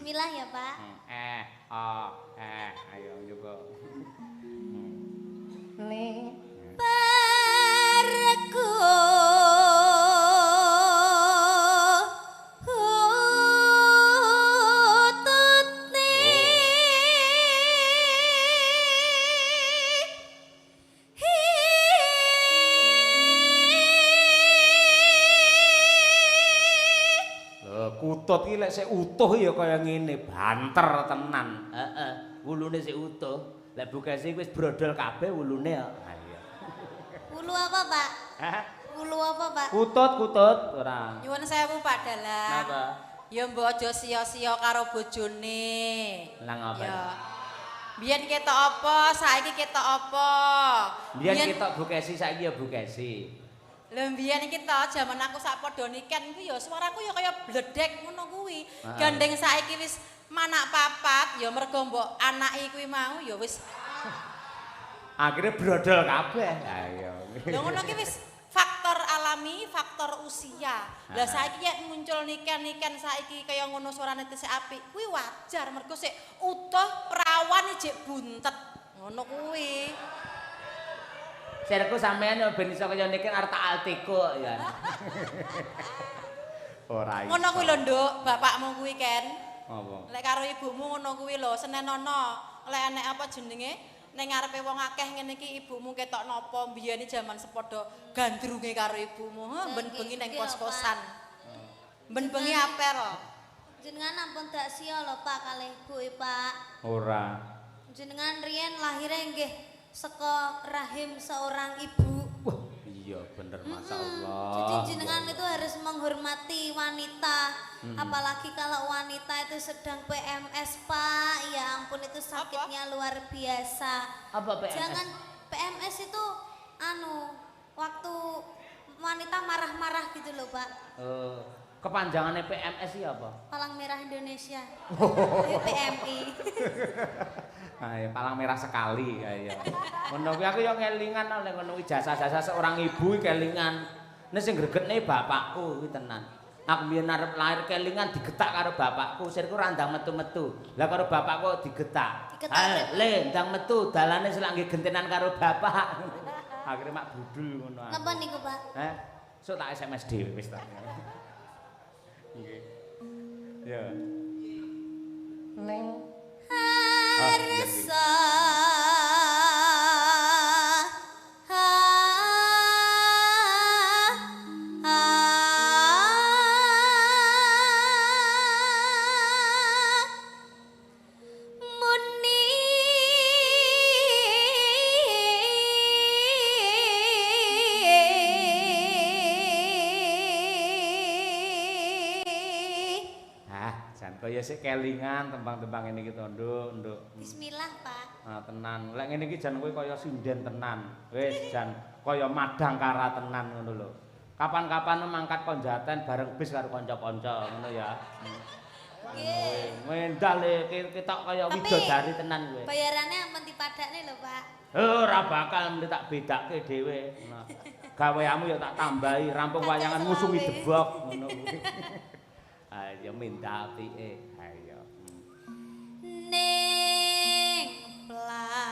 Bismillah ya, Pak. Ayo coba. Ning Parku Kutut iki lek sik utuh ya kaya ngene, banter tenan. Heeh, wulune sik utuh. Lek bukese wis brodol kabeh wulune kok. Ha iya. Wulu apa, Pak? Hah? Wulu apa, Pak? Kutut ora. Nyuwun sewu Pak Dalang. Napa? Ya mbok aja sia-sia karo bojone. Lang apa? Ya. Biyen ketok apa, saiki ketok apa? Biyen ketok bukesi saiki ya bukesi. Lha mbiyen iki to jaman aku sak padha niken ku ya suaraku ya kaya bledek ngono kuwi. Gandeng saiki wis manak papat ya mergo mbok anaki kuwi mau ya wis Akhirnya brodol kabeh. Ayo. lha ngono ki wis faktor alami, faktor usia. Lah saiki yen muncul niken-niken saiki kaya ngono suarane tesih apik, kuwi wajar mergo sik utuh perawan jek buntet. Ngono kuwi. Serku sampean yo ben iso kaya niken arep tak altiko ya. Ora iso. Ngono kuwi lho, Nduk, bapakmu kuwi Ken. Apa? Lek karo ibumu ngono kuwi lho, senenono. Lek enek apa jenenge? Ning ngarepe wong akeh ngene iki ibumu ketok napa mbiyene jaman sepadha gandrunge karo ibumu. Ben bengi ning kos-kosan. Ben bengi apel. Jenengan ampun dak sia lho, Pak, kalih ibu, Pak. Ora. Jenengan riyen lahirnya nggih saka rahim seorang ibu. Wah, iya bener masyaallah. Jadi jenengan itu harus menghormati wanita. Apalagi kalau wanita itu sedang PMS, Pak. Ya ampun itu sakitnya luar biasa. Apa PMS? Jangan PMS itu waktu wanita marah-marah gitu loh, Pak. Kepanjangannya PMS iki apa? Palang Merah Indonesia. PMI. Ayo, palang merah sekali ayo. Ngono kuwi aku yo ngelingan oleh ngono kuwi jasa-jasa seorang ibu kelingan. Nek sing gregetne bapakku kuwi tenan. Aku biyen arep lahir kelingan digetak karo bapakku, sirku ra ndang metu-metu. Lah karo bapakku digetak. Le, ndang metu, dalane selak nggih gentenan karo bapak. Akhire mak budul ngono. Napa niku, Pak? Sok tak SMS dhewe wis tak. Nggih. Ya. Ning Harsa Kaya sik kelingan tembang-tembang ini iki to, Nduk. Bismillah, Pak. Nah, tenan. Lek ngene iki jan kowe kaya sinden tenan. Wis jan kaya madangkara tenan ngono lho. Kapan-kapan mangkat konjaten bareng bis karo kanca-kanca ngono ya. Nggih. Mendah le ketok kaya widodari tenan kowe. Bayarannya ampun dipadakne lho, Pak. Ora bakal mesti tak bedake dhewe. Nah, gaweamu ya tak tambahi rampung wayangan ngusungi debok ngono kuwi. Ayo minta apike. Ayo. Ning plang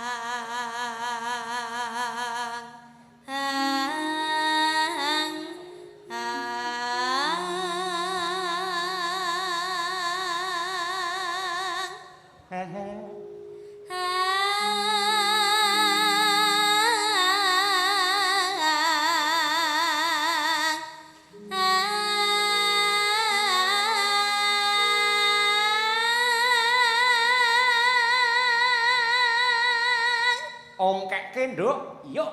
Ongkekke, Nduk. Yuk.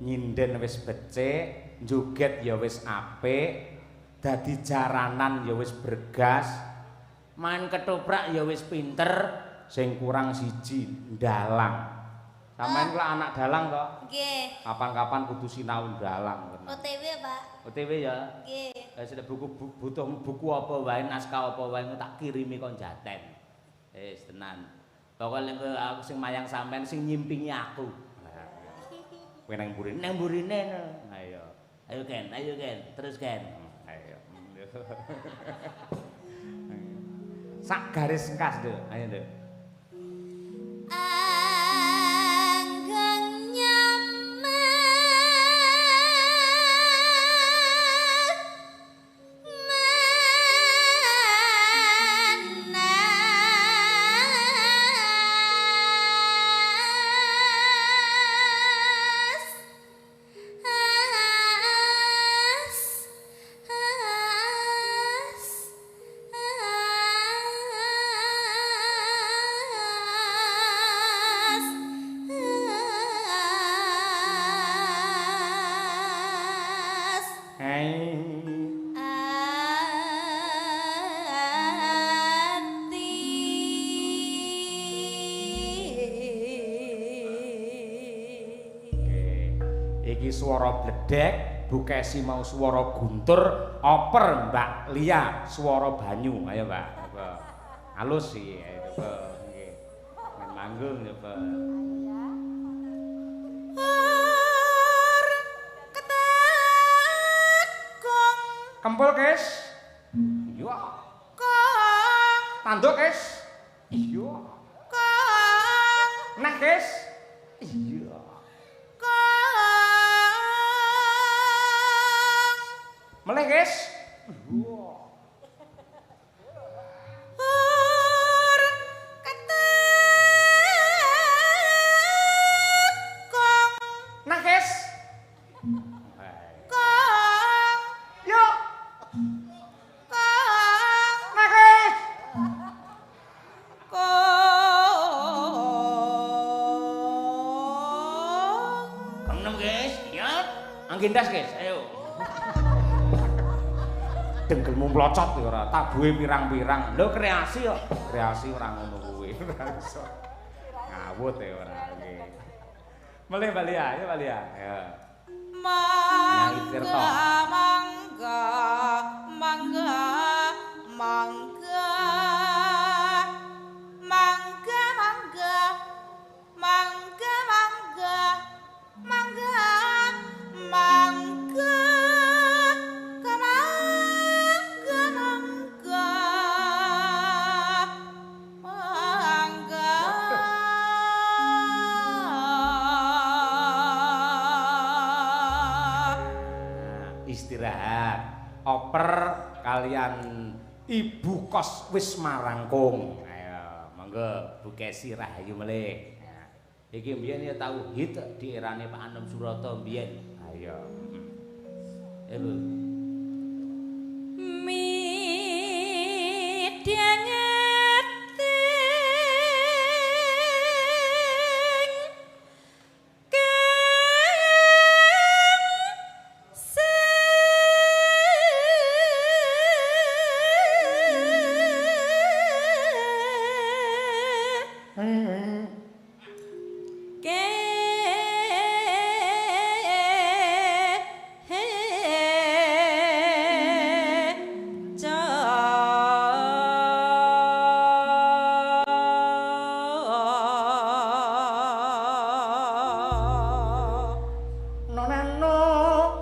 Nyinden wis becik, njoget ya wis apik, dadi jaranan ya wis bergas, main ketoprak ya wis pinter, Sing kurang siji dalang. Sampeyan kula anak dalang kok. Nggih. Kapan-kapan kudu sinau dalang. OTW, Pak. OTW ya. Nggih. Sudah butuh buku apa wae, naskah apa wae tak kirimi kon jaten. Tenan. Pokoke aku sing mayang sampean sing nyimpingi aku. Kowe nang burine. Ayo. Ayo Ken, terus Ken. Ayo. Sak garis engkas, Nduk. Ayo, Nduk. Anggang nyaman Iki swara bledek, Bu Kesi mau swara guntur, oper Mbak Lia swara banyu. Ayo, Mbak. Coba. Halus sih, ayo coba. Nggih. Main manggung coba. Kempul, Kes. Iya. Kong. Tanduk, Kes. Iya. Kong. Nah, Kes. Iya. Meleh, Kes. Nah, Kes. Yo. Nah, Kes. Kang Kes. Ya. Anggindas, Kes. Ayo. Dengkelmu mlocot ya ora, tabuhe pirang-pirang. Lho kreasi kok. Kreasi ora ngono kuwi. Ora iso. Ngawut ya ora nggih. Melih bali ya, bali ya. Ya. Mangga, mangga, mangga, mangga, mangga, mangga, mangga, mangga, mangga, mangga, mangga, mangga, Istirahat. Oper kalian ibu kos wis marangkung. Ayo, monggo Bu Kesi rahayu melih. Nah, iki mbiyen ya tau hit di erane Pak Anom Surata mbiyen. Ayo. Bu.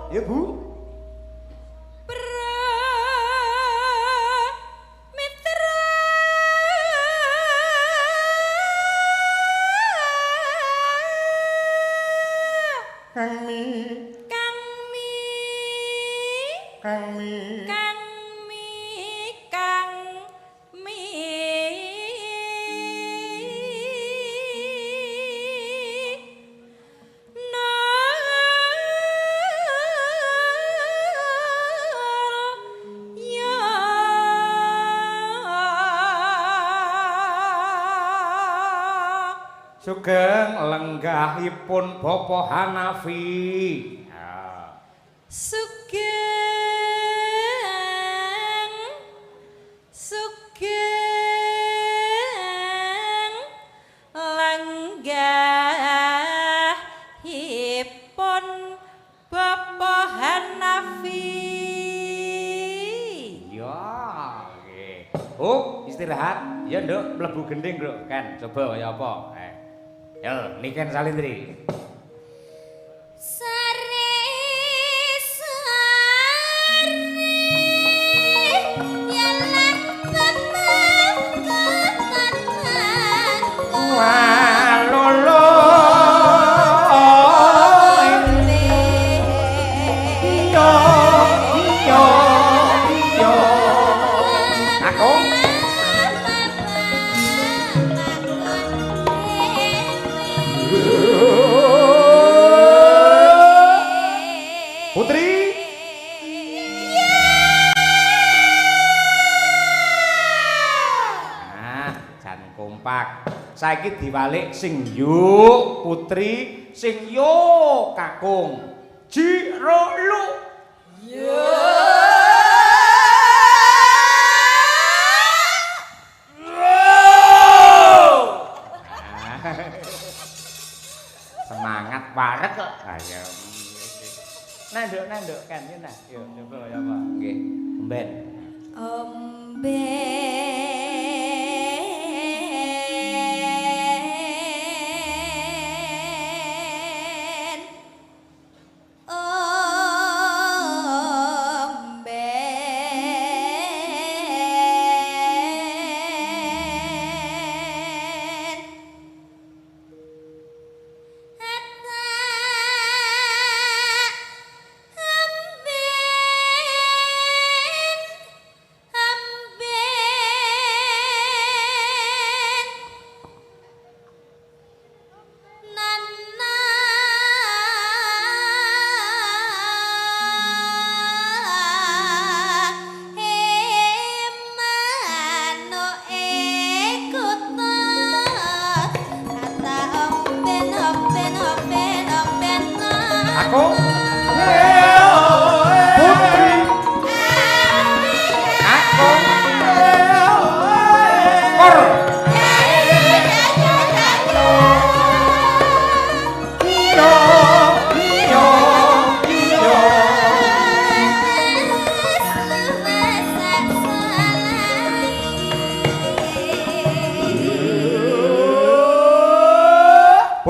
Ya Bu. Kang Mi. Kang Mi. Kang Mi. Kang Mi. Kang Mi. Sugeng lenggahipun Bapa Hanafi. Ya. Sugeng Istirahat. Ya, Nduk, mlebu gending, Nduk. Ken, coba kaya apa? Yo, Niken Salindri. Saiki diwalik sing yo putri, sing yo kakung. Jiro lu. Yo. Semangat barek kok. Ayo. Nanduk kan nah. Yo coba ya, Pak. Nggih. Omben.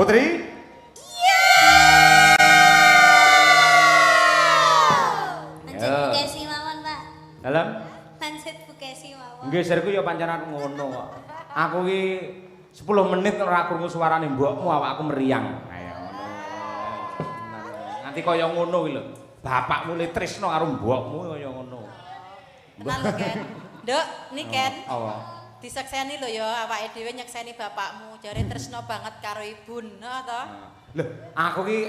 Putri? Iya. Lanjut Bukesi mawon, Pak. Dalam? Lanjut Bukesi mawon. Nggih, seriku ya pancen ngono kok. Aku ki 10 menit ora krungu suarane mbokmu awakku meriang. Ayo ngono. Nanti kaya ngono kuwi lho. Bapakmu le tresno karo mbokmu kaya ngono. Kenal lho, Ken. Nduk, ni Ken. Apa? Disekseni lho ya awake dhewe nyekseni bapakmu. Jare tresno banget karo ibu, nah to. Lho, aku ki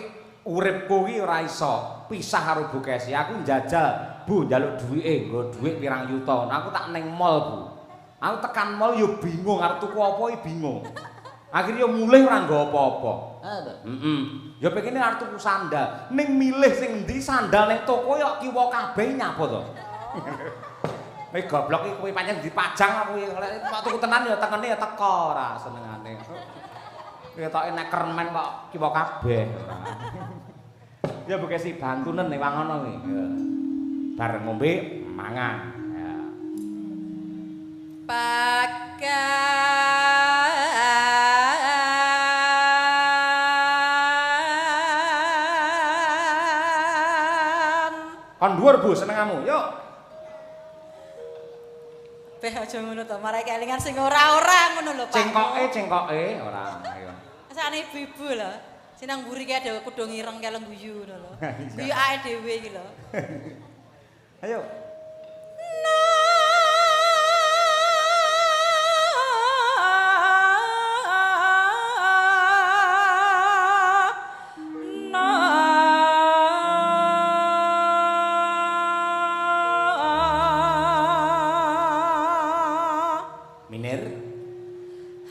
uripku ki ora iso pisah karo Bu Kesi. Aku njajal, Bu, njaluk duwike, nggo dhuwit pirang yuta. Aku tak ning mall, Bu. Aku tekan mall yo bingung arep tuku apa iki bingung. Akhirnya mulih ora nggo apa-apa. Ya pekine arep tuku sandal. Ning milih sing endi sandal ning toko yo kiwa kabeh nyapa to. Nek goblok iki kowe pancen dipajang aku lek tuku tenan ya tekene ya teko ora senengane. Ketoke nek kermen kok kiwa kabeh. Ya Bu Kesi bantunen ning wangono kuwi. Ya. Bareng ngombe mangan. Ya. Pakan. Kon dhuwur Bu senengamu. Yuk. Beh aja ngono to, marai kelingan sing ora-ora ngono lho, Pak. Cengkoke ora. Ayo. Sakane ibu-ibu lho. Sinang mburi ki ada kudu ngireng keleng guyu ngono lho. Guyu ae dhewe iki lho. Ayo. Minir.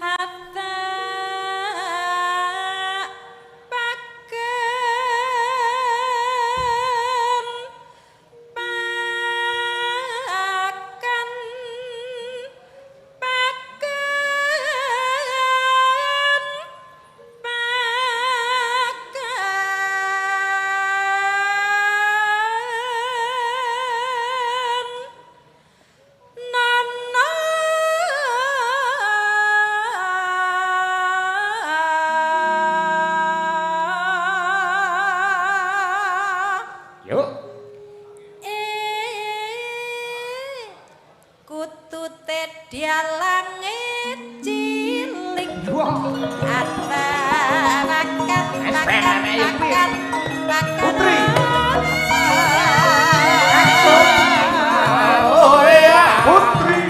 Hatta paken dia langit cilik Wah. ada makan Putri. Putri.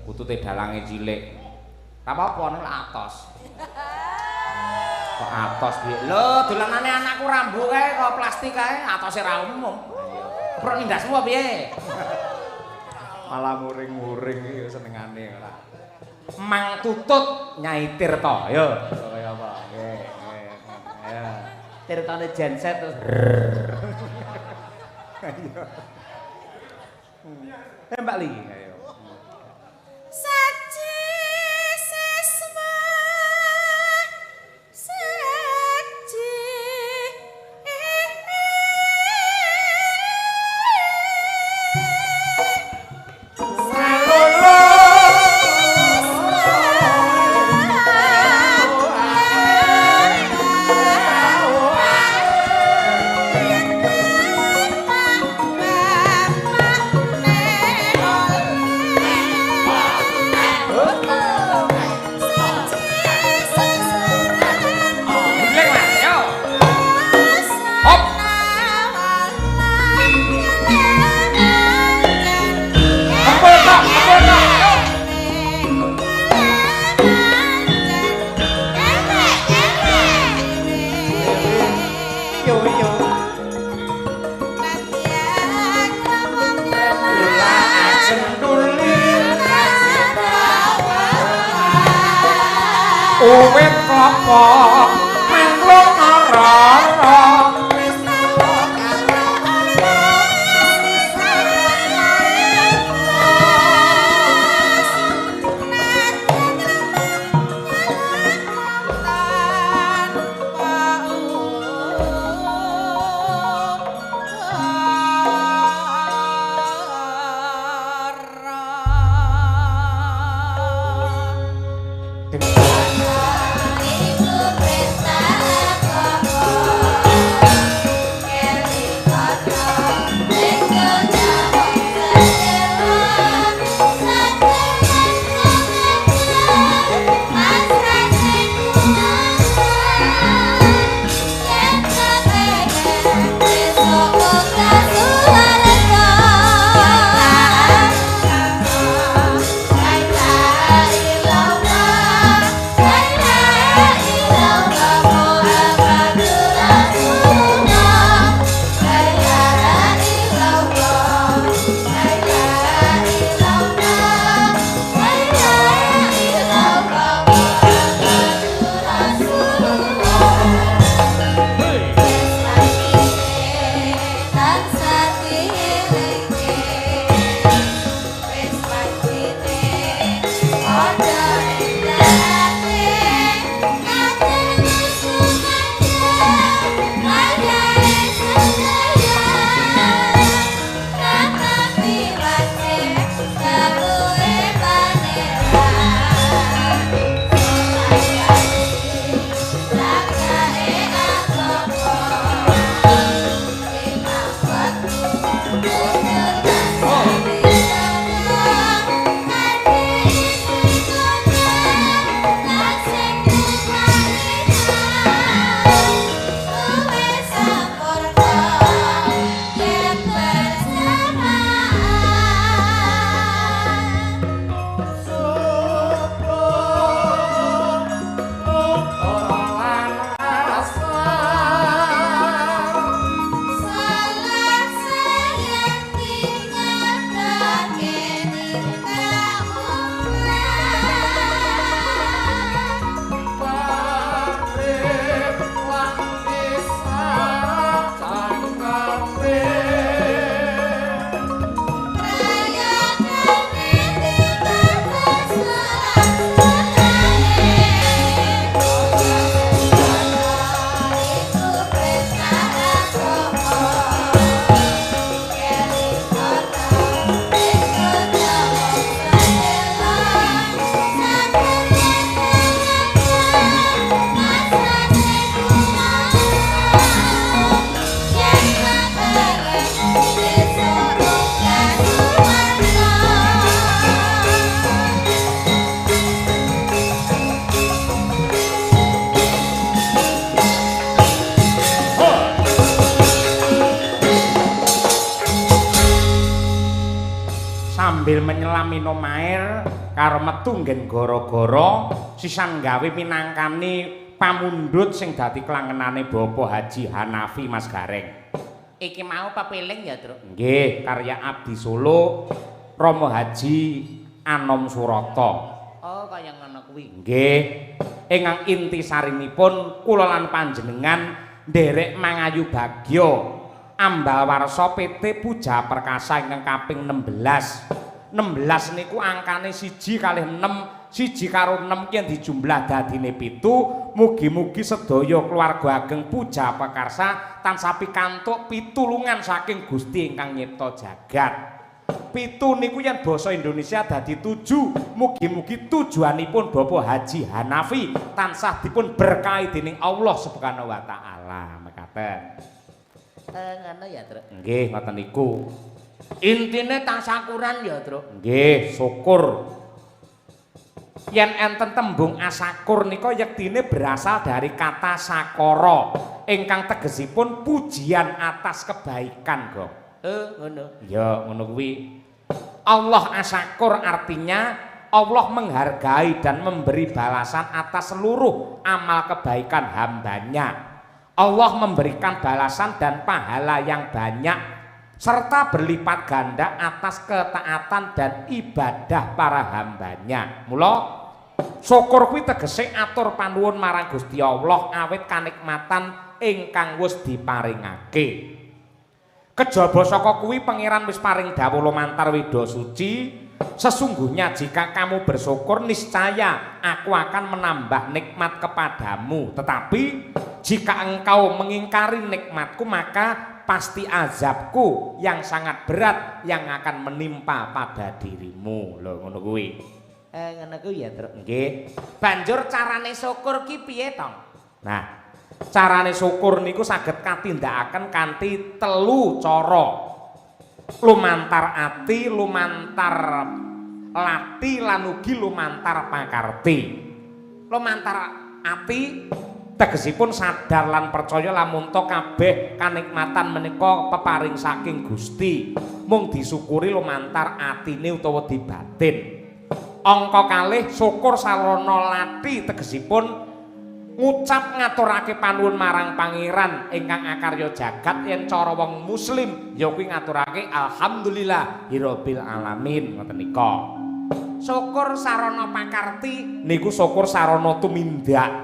Kutute dalange cilik. Ta apa-apa nek atos. Kok atos piye? Lho, dolanane anakku rambu kae kok plastik kae, atose ra umum. Prok nindas semua piye? Malah muring-muring iki senengane ora. Mang Tutut Nyai Tirta, yo. Kaya apa? Nggih. Ya. Tirtane genset terus. Ayo. Mbak Li, ayo. Saji siswa saji Uwit klapa manglung ora-ora Ibu perintah apa? sambil menyelam minum air karo metu nggen gara-gara sisan gawe minangkani pamundhut sing dadi klangenane Bapak Haji Hanafi Mas Gareng. Iki mau pepiling ya, Truk? Nggih, karya Abdi Solo Romo Haji Anom Surata. Oh, kaya ngono kuwi. Nggih. Ingkang intisarinipun kula lan panjenengan nderek mangayu bagya Ambalwarsa PT Puja Perkasa ingkang kaping 16. 16 niku angkane 1 kalih 6, 1 karo 6 yen dijumlah dadine 7. Mugi-mugi sedaya keluarga ageng Puja Perkasa tansah pikantuk pitulungan saking Gusti ingkang nyipta jagat. 7 niku yen basa Indonesia dadi 7. Mugi-mugi tujuanipun Bapak Haji Hanafi tansah dipun berkahi dening Allah Subhanahu wa taala. Mekaten. Ngono ya, Truk. Nggih, ngoten niku. Intine tasyakuran ya, Truk. Nggih, syukur. Yen enten tembung asakur nika yektine berasal dari kata sakara ingkang tegesipun pujian atas kebaikan, Gong. Ngono. Ya, ngono kuwi. Allah asakur artinya Allah menghargai dan memberi balasan atas seluruh amal kebaikan hambanya. Allah memberikan balasan dan pahala yang banyak serta berlipat ganda atas ketaatan dan ibadah para hambanya. Mula syukur kuwi tegese atur panuwun marang Gusti Allah awit kanikmatan ingkang wis diparingake. Kejaba saka kuwi pangeran wis paring dawuh lumantar Weda Suci, sesungguhnya jika kamu bersyukur niscaya aku akan menambah nikmat kepadamu, tetapi jika engkau mengingkari nikmatku maka pasti azabku yang sangat berat yang akan menimpa pada dirimu. Lho ngono kuwi. Ngono kuwi ya, Truk. Nggih. Banjur carane syukur ki piye, Tong? Nah, carane syukur niku saged katindakaken kanthi 3 cara. Lumantar ati, lumantar lati lan ugi lumantar pakarti. Lumantar ati tegesipun sadar lan percaya lamun to kabeh kanikmatan menika peparing saking Gusti. Mung disyukuri lumantar atine utawa di batin. Angka kalih syukur sarana lati tegesipun ngucap ngaturake panuwun marang pangeran ingkang akarya jagat yen cara wong muslim ya kuwi ngaturake alhamdulillahirabbil alamin ngoten nika. Syukur sarana pakarti niku syukur sarana tumindak.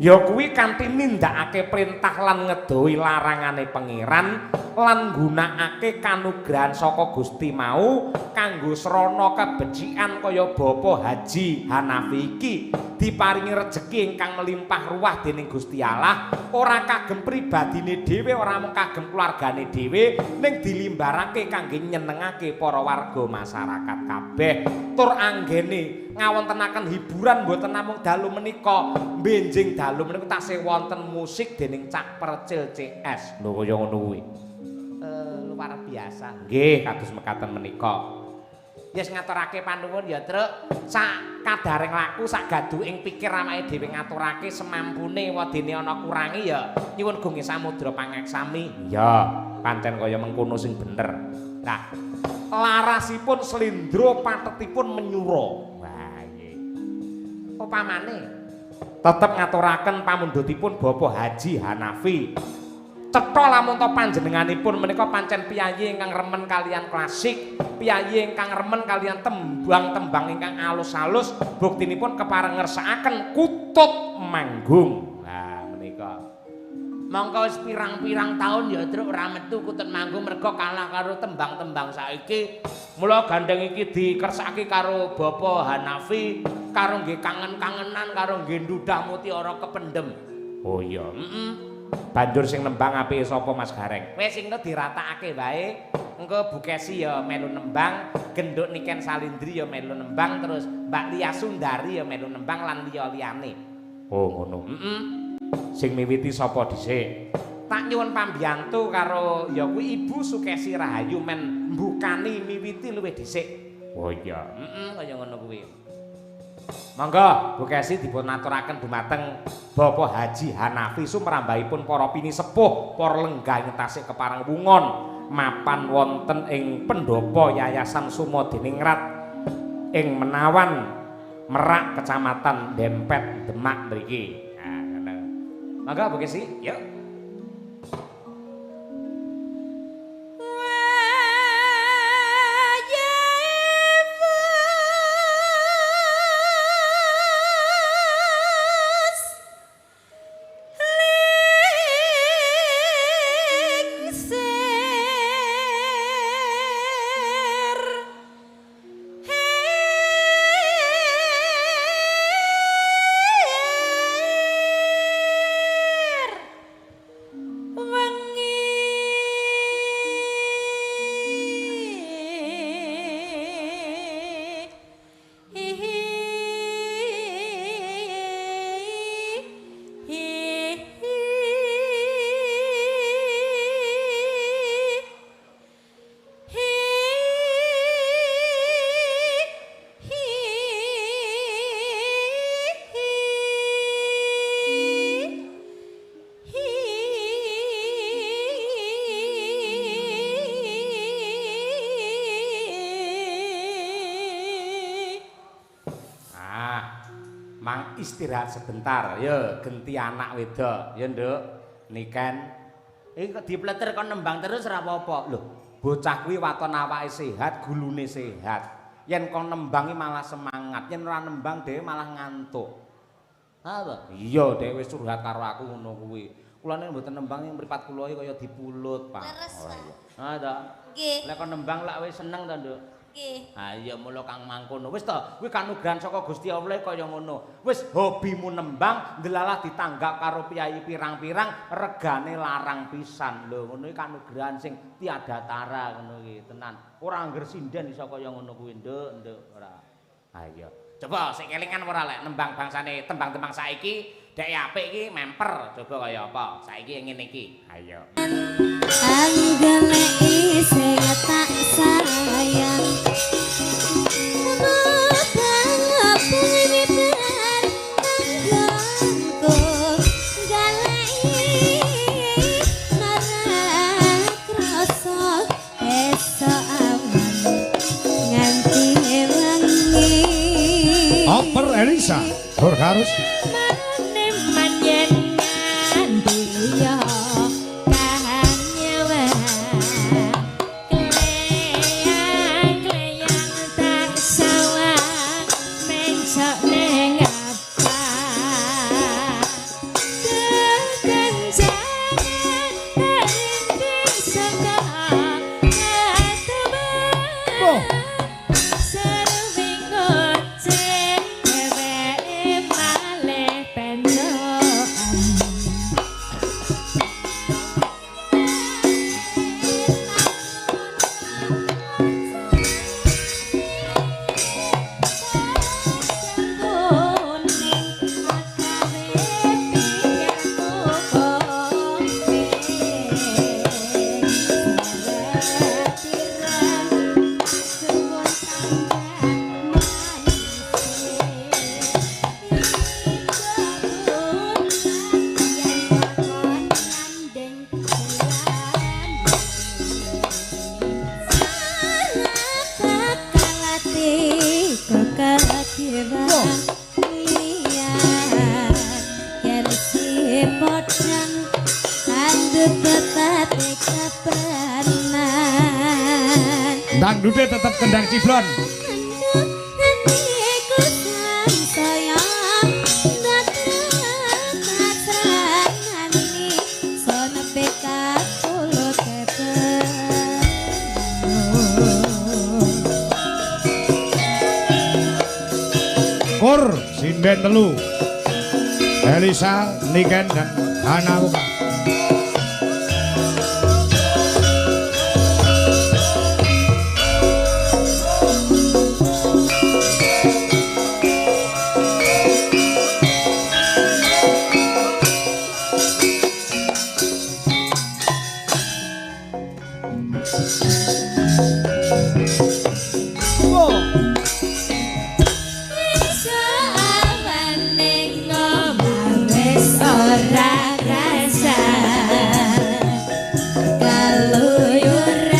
Ya kuwi kanthi nindakake perintah lan ngedohi larangane pangeran lan nggunakake kanugrahan saka Gusti mau kanggo srana kabecikan kaya Bapak Haji Hanafi iki diparingi rejeki ingkang melimpah ruah dening Gusti Allah, ora kagem pribadine dhewe, ora mung kagem keluargane dhewe, ning dilimbarake kangge nyenengake para warga masyarakat kabeh. Tur anggene ngawontenaken hiburan mboten namung dalu menika, benjing dalu menika tasih wonten musik dening Cak Percil CS. Lho kaya ngono kuwi. Luar biasa. Nggih, kados mekaten menika. Yes ngaturake panuwun ya, Truk. Sak kadaring laku, sak gaduking pikir awake dhewe ngaturake semampune wadene ana kurangi ya nyuwun gunge samudra pangaksami. Ya, pancen kaya mengkono sing bener. Nah, larasipun slendra pathetipun menyura. Wah, nggih. Upamane tetep ngaturaken pamundhutipun Bapak Haji Hanafi. Cetha lamun to panjenenganipun menika pancen piyayi ingkang remen kalian klasik, piyayi ingkang remen kalian tembang-tembang ingkang alus-alus, buktinipun kepareng ngersakaken kutut manggung. Nah, menika. mongko wis pirang-pirang taun ya Truk ora metu kutut manggung mergo kalah karo tembang-tembang saiki. Mula gandeng iki dikersake karo Bapak Hanafi karo nggih kangen-kangenan karo nggih ndudah mutiara kependem. Oh iya, banjur sing nembang apike sapa Mas Gareng? Wis sing diratakake wae. Engko Bu Kesi ya melu nembang, Genduk Niken Salindri ya melu nembang, terus Mbak Lia Sundari ya melu nembang lan liya-liyane. Oh ngono. Sing miwiti sapa dhisik? Tak nyuwun pambiyantu karo ya kuwi Ibu Sukesi Rahayu men mbukani miwiti luwih dhisik. Oh iya. Kaya ngono kuwi. Monggo Bu Kesi dipun aturaken dumateng Bapak Haji Hanafi sumrambahipun para pinisepuh, para lenggah ngetasi keparang wungon mapan wonten ing pendopo Yayasan Sumodiningrat ing Menawan Merak Kecamatan Dempet Demak mriki. Nah, ngono. Mangga Bu Kesi, yuk. Istirahat sebentar, ya genti anak wedok, ya nduk, niken. Iki kok dipleter kon nembang terus ora apa-apa. Lho, bocah kuwi waton awake sehat, gulune sehat. Yen kon nembangi malah semangat, yen ora nembang dhewe malah ngantuk. Apa? Iya, dhewe wis curhat karo aku ngono kuwi. Kulane mboten nembang mripat kula iki kaya dipulut, Pak. Leres, Pak. Ah, ta. Nggih. Lek kon nembang lak wis seneng ta, Nduk? Nggih. Ha iya mula Kang mangkono. Wis to, kuwi kanugrahan saka Gusti Allah kaya ngono. Wis hobimu nembang, ndelalah ditanggap karo piyai pirang-pirang, regane larang pisan. Lho, ngono iki kanugrahan sing tiada tara ngono iki, tenan. Ora angger sinden iso kaya ngono kuwi, Nduk, ora. Ha iya. Coba sik kelingan ora lek nembang bangsane tembang-tembang saiki, dek apik iki memper. Coba kaya apa? Saiki ngene iki. Ha iya. Anggone sing tak sayang Oper Elisa Borharus Dangdute tetap kendang ciblon. Kur sinden telu Elisa Niken dan Hana Uka. Ora rasa kaluyur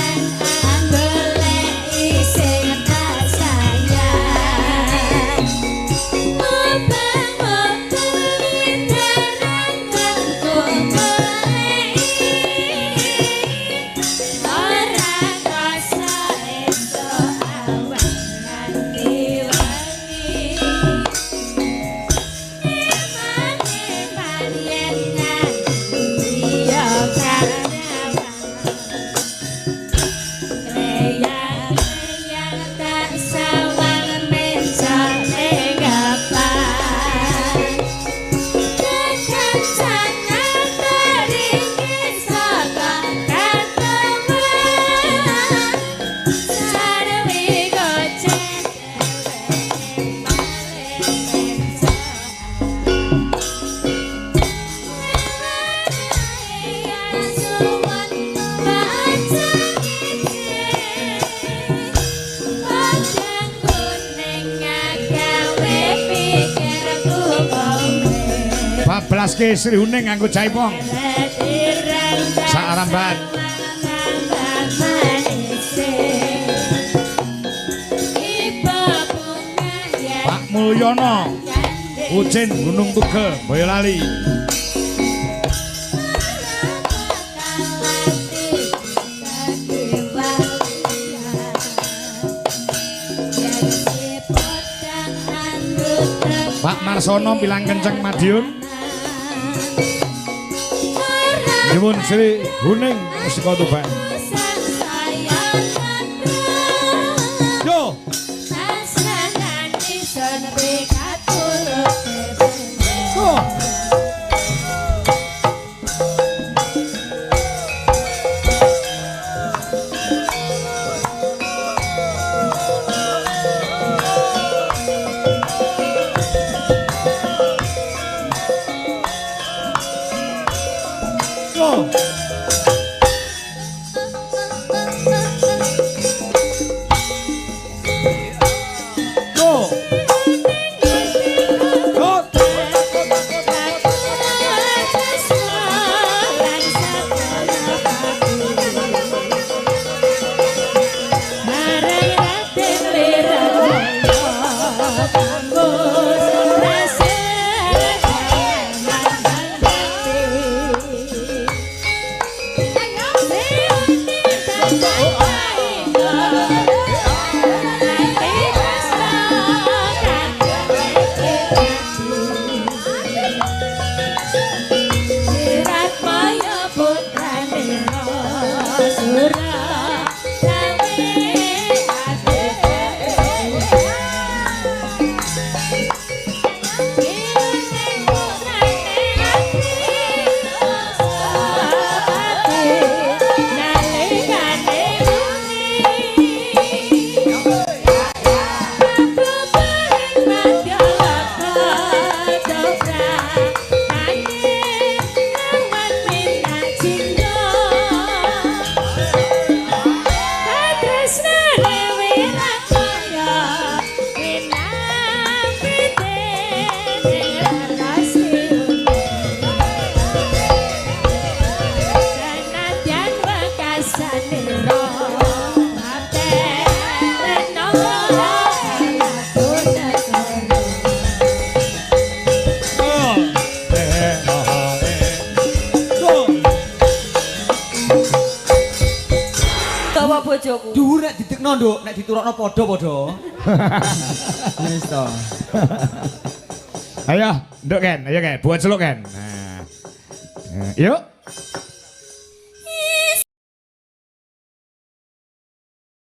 diraske Sri Huning nganggo jaipong. Sak aramban. Pak Mulyono Ucin Gunung Tugel Boyolali. Pak Marsono Pilang Kenceng Madiun. Nyuwun Sri Huning Musika Tuban. Yo. Oh. bojoku. Dhuwur nek didekno, Nduk, nek diturokno padha-padha. Wis to. Ayo, Nduk Ken, ayo Ken, buat celuk Ken. Nah. Yuk.